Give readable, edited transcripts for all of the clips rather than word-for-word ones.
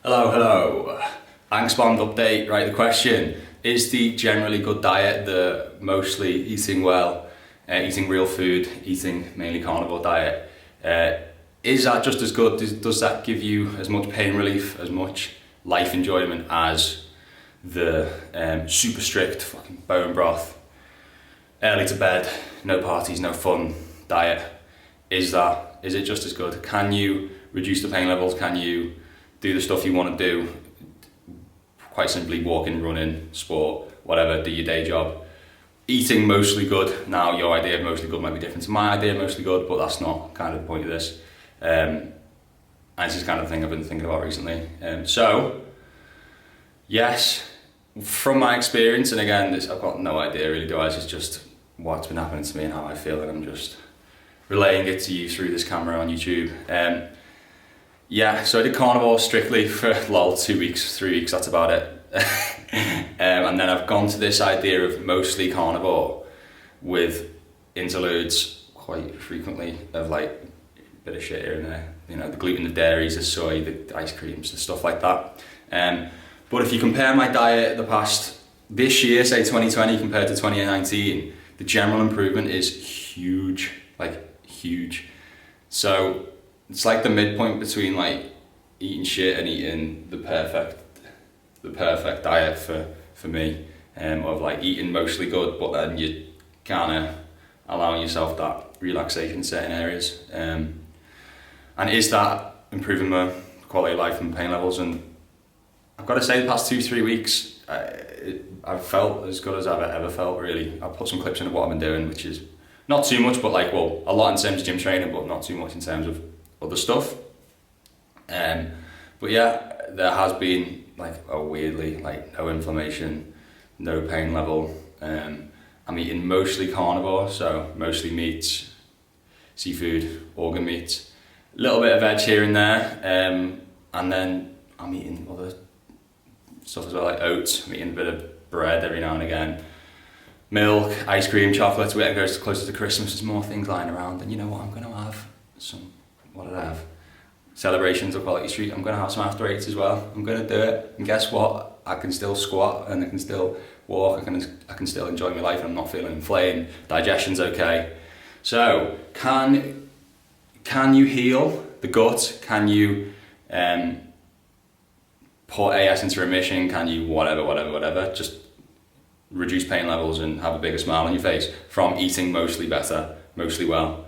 Hello. Angst-bombed update, right? The question, is the generally good diet, the mostly eating well, eating real food, eating mainly carnivore diet, is that just as good? Does that give you as much pain relief, as much life enjoyment as the super strict fucking bone broth, early to bed, no parties, no fun diet? Is it just as good? Can you reduce the pain levels? Can you do the stuff you want to do? Quite simply, walking, running, sport, whatever, do your day job. Eating mostly good. Now, your idea of mostly good might be different to my idea of mostly good, but that's not kind of the point of this. And this is kind of the thing I've been thinking about recently. So, yes, from my experience, and again, I've got no idea really, guys. It's just what's been happening to me and how I feel, and I'm just relaying it to you through this camera on YouTube. So I did carnivore strictly for 2 weeks, 3 weeks, that's about it. And then I've gone to this idea of mostly carnivore with interludes quite frequently of like a bit of shit here and there. You know, the gluten, the dairies, the soy, the ice creams, the stuff like that. But if you compare my diet this year, say 2020 compared to 2019, the general improvement is huge, like huge. So it's like the midpoint between like eating shit and eating the perfect diet for me, of like eating mostly good, but then you kind of allowing yourself that relaxation in certain areas. And is that improving my quality of life and pain levels? And I've got to say, the past 2-3 weeks, I've felt as good as I've ever felt, really. I'll put some clips in of what I've been doing, which is not too much, but like, well, a lot in terms of gym training, but not too much in terms of other stuff. But yeah, there has been like weirdly like no inflammation, no pain level. I'm eating mostly carnivore, so mostly meats, seafood, organ meats, a little bit of veg here and there, and then I'm eating other stuff as well, like oats. I'm eating a bit of bread every now and again, milk, ice cream, chocolates. We're getting closer to Christmas, there's more things lying around, and you know what I'm going to have? What did I have? Celebrations of Quality Street. I'm going to have some after eights as well. I'm going to do it, and guess what? I can still squat and I can still walk. I can still enjoy my life, and I'm not feeling inflamed. Digestion's okay. So can you heal the gut? Can you put AS into remission? Can you whatever? Just reduce pain levels and have a bigger smile on your face from eating mostly better, mostly well?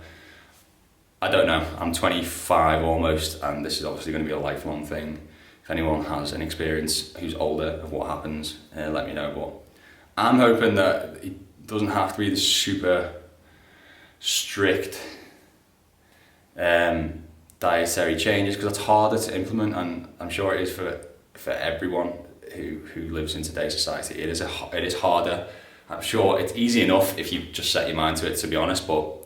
I don't know. I'm 25 almost, and this is obviously going to be a lifelong thing. If anyone has an experience who's older of what happens, let me know. But I'm hoping that it doesn't have to be the super strict dietary changes, because it's harder to implement, and I'm sure it is for everyone who lives in today's society. It is harder. I'm sure it's easy enough if you just set your mind to it, to be honest, but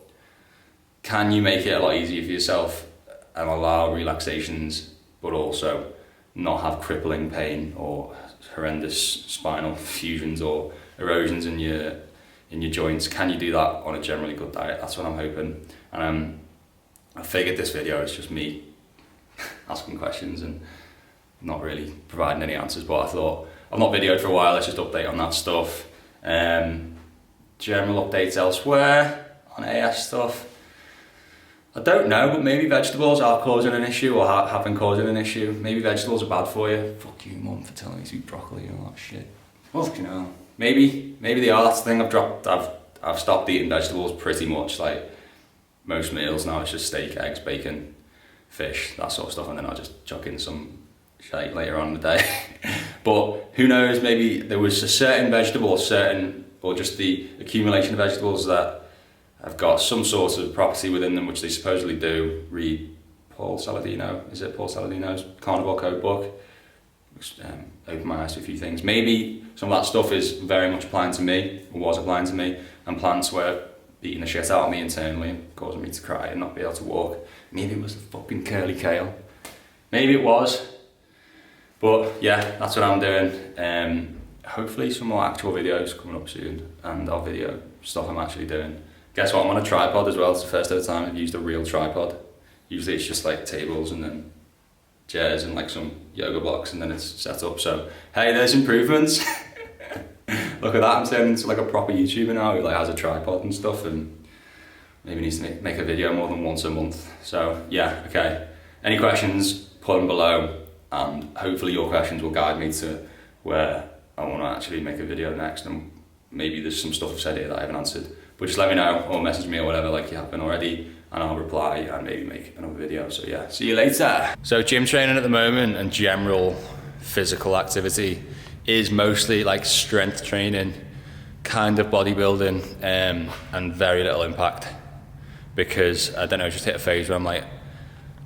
can you make it a lot easier for yourself and allow relaxations, but also not have crippling pain or horrendous spinal fusions or erosions in your joints? Can you do that on a generally good diet? That's what I'm hoping. And I figured this video is just me asking questions and not really providing any answers, but I thought I've not videoed for a while, let's just update on that stuff. General updates elsewhere on AS stuff. I don't know, but maybe vegetables are causing an issue, or have been causing an issue. Maybe vegetables are bad for you. Fuck you, mum, for telling me to eat broccoli and all that shit. Fuck, you know. Maybe they are. That's the thing. I've stopped eating vegetables pretty much. Like most meals now, it's just steak, eggs, bacon, fish, that sort of stuff, and then I'll just chuck in some shite later on in the day. But who knows? Maybe there was a certain vegetable, or just the accumulation of vegetables that have got some sort of property within them, which they supposedly do. Read Paul Saladino's Carnivore Code book, which opened my eyes to a few things. Maybe some of that stuff is very much applying to me, or was applying to me, and plants were beating the shit out of me internally and causing me to cry and not be able to walk. Maybe it was the fucking curly kale. Maybe it was. But yeah, that's what I'm doing. Hopefully some more actual videos coming up soon, and our video stuff I'm actually doing. Guess what, I'm on a tripod as well. It's the first ever time I've used a real tripod. Usually it's just like tables and then chairs and like some yoga blocks, and then it's set up. So hey, there's improvements. Look at that, I'm turning into like a proper YouTuber now who like has a tripod and stuff, and maybe needs to make a video more than once a month. So yeah, okay. Any questions, put them below, and hopefully your questions will guide me to where I want to actually make a video next, and maybe there's some stuff I've said here that I haven't answered. But just let me know, or message me or whatever like you have been already, and I'll reply and maybe make another video. So yeah, see you later. So gym training at the moment and general physical activity is mostly like strength training, kind of bodybuilding, and very little impact, because I don't know, just hit a phase where I'm like,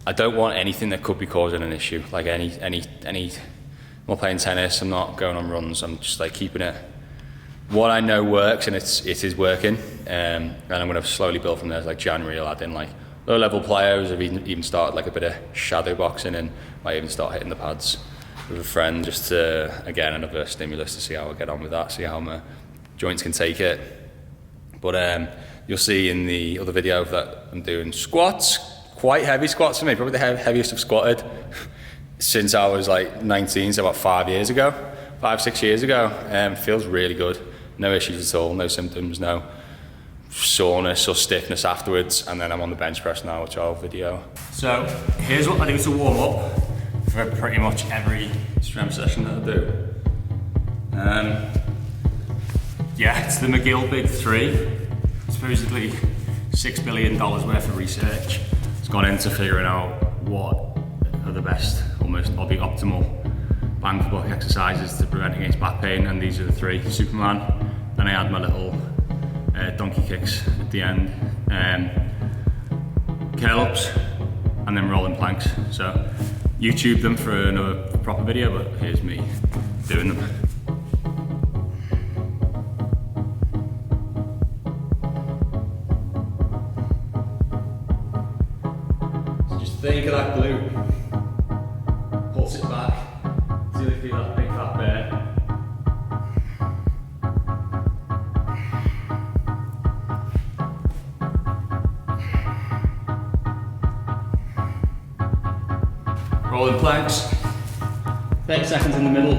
I don't want anything that could be causing an issue. Like any, I'm not playing tennis, I'm not going on runs, I'm just like keeping it. What I know works, and it is working, and I'm gonna slowly build from there. Like January, I'll add in like low level plyos. I've even started like a bit of shadow boxing, and might even start hitting the pads with a friend, just to, again, another stimulus to see how I get on with that, see how my joints can take it. But you'll see in the other video that I'm doing squats, quite heavy squats for me, probably the heaviest I've squatted since I was like 19, so about 5 years ago, 5-6 years ago. Feels really good, no issues at all, no symptoms, no soreness or stiffness afterwards. And then I'm on the bench press now, which I'll video. So here's what I do to warm up for pretty much every strength session that I do. Yeah, it's the McGill Big 3. Supposedly $6 billion worth of research has gone into figuring out what are the best, almost optimal bang for buck exercises to prevent against back pain, and these are the 3. Superman, then I add my little donkey kicks at the end, curl ups, and then rolling planks. So YouTube them for another proper video, but here's me doing them. So just think of that glute, pulse it back, till you feel that big fat bear. Rolling planks, 30 seconds in the middle.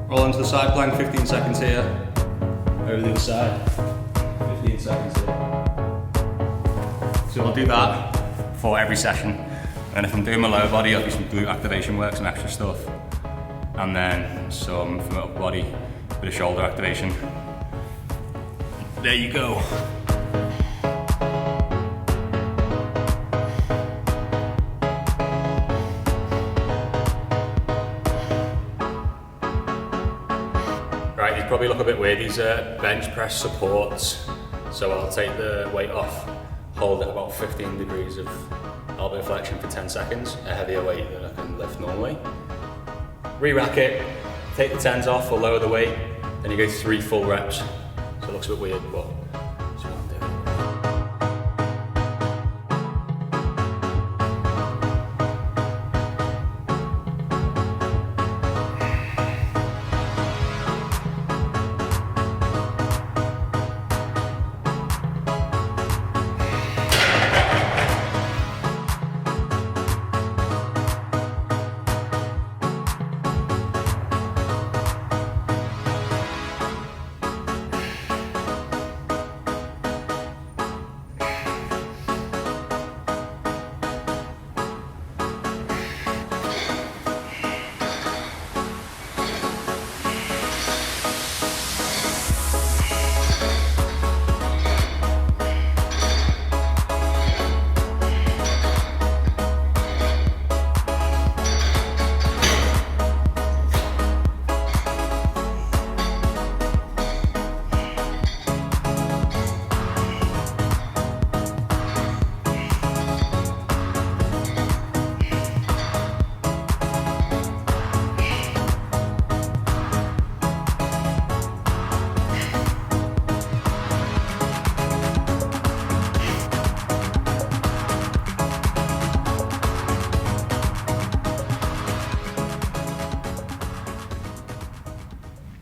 Roll into the side plank, 15 seconds here. Over the other side, 15 seconds here. So I'll do that for every session. And if I'm doing my lower body, I'll do some glute activation work, some extra stuff. And then some for my upper body, bit of shoulder activation. There you go. Right, these probably look a bit weird. These are bench press supports. So I'll take the weight off, hold it about 15 degrees of elbow flexion for 10 seconds, a heavier weight than I can lift normally. Re-rack it, take the 10s off or lower the weight, then you go 3 full reps. So it looks a bit weird, but